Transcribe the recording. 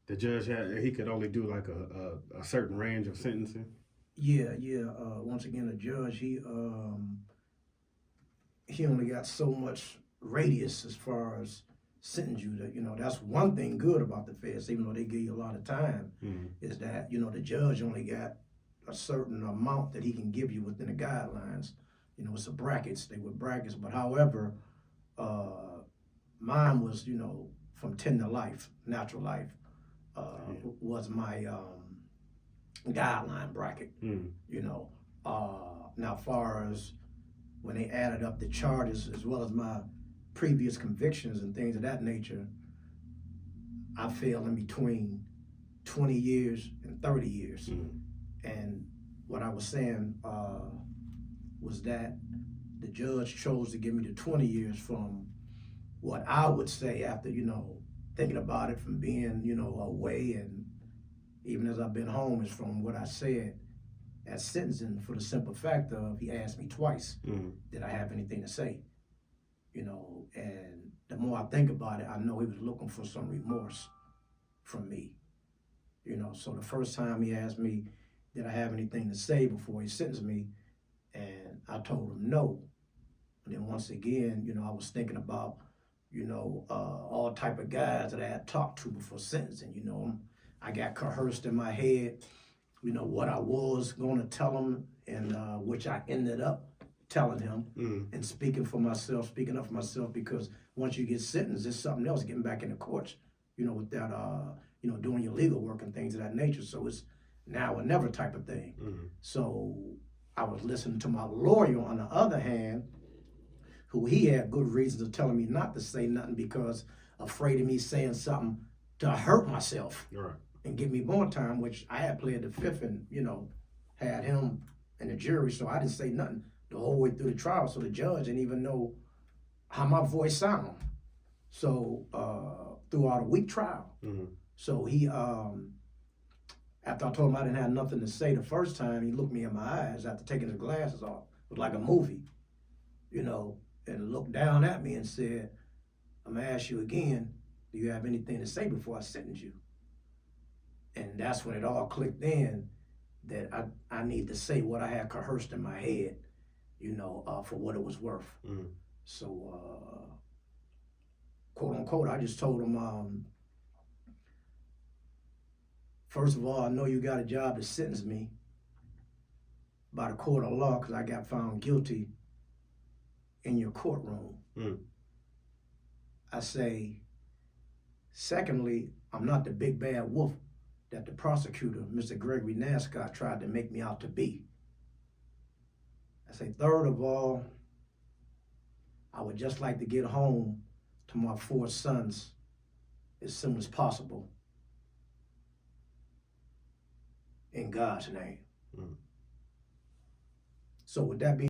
The judge he could only do like a certain range of sentencing. Yeah, yeah. Once again, the judge he only got so much radius as far as sentence you. That that's one thing good about the feds, even though they give you a lot of time, is that the judge only got a certain amount that he can give you within the guidelines. It's a brackets. They were brackets, but however, mine was from 10 to life, natural life, was my guideline bracket. Now, far as when they added up the charges as well as my previous convictions and things of that nature, I fell in between 20 years and 30 years. And what I was saying was that the judge chose to give me the 20 years from what I would say after, thinking about it from being, away, and even as I've been home, is from what I said at sentencing, for the simple fact of he asked me twice, did I have anything to say? And the more I think about it, I know he was looking for some remorse from me. So the first time he asked me, did I have anything to say before he sentenced me? And I told him no. And then once again, I was thinking about, all type of guys that I had talked to before sentencing. I got coerced in my head, what I was going to tell him, and which I ended up telling him, and speaking up for myself, because once you get sentenced, it's something else getting back in the courts, without, doing your legal work and things of that nature. So it's now or never type of thing. So I was listening to my lawyer, on the other hand, who he had good reasons of telling me not to say nothing because afraid of me saying something to hurt myself. Right. And give me more time, which I had played the fifth and, had him and the jury, so I didn't say nothing the whole way through the trial, so the judge didn't even know how my voice sounded. So throughout a week trial. So he, after I told him I didn't have nothing to say the first time, he looked me in my eyes after taking his glasses off. It was like a movie, and looked down at me and said, I'm gonna ask you again, do you have anything to say before I sentence you? And that's when it all clicked in that I need to say what I had coerced in my head, for what it was worth. So, quote unquote, I just told him, first of all, I know you got a job to sentence me by the court of law because I got found guilty in your courtroom. I say, secondly, I'm not the big bad wolf that the prosecutor, Mr. Gregory Nascott, tried to make me out to be. I say, third of all, I would just like to get home to my 4 sons as soon as possible. In God's name. So with that being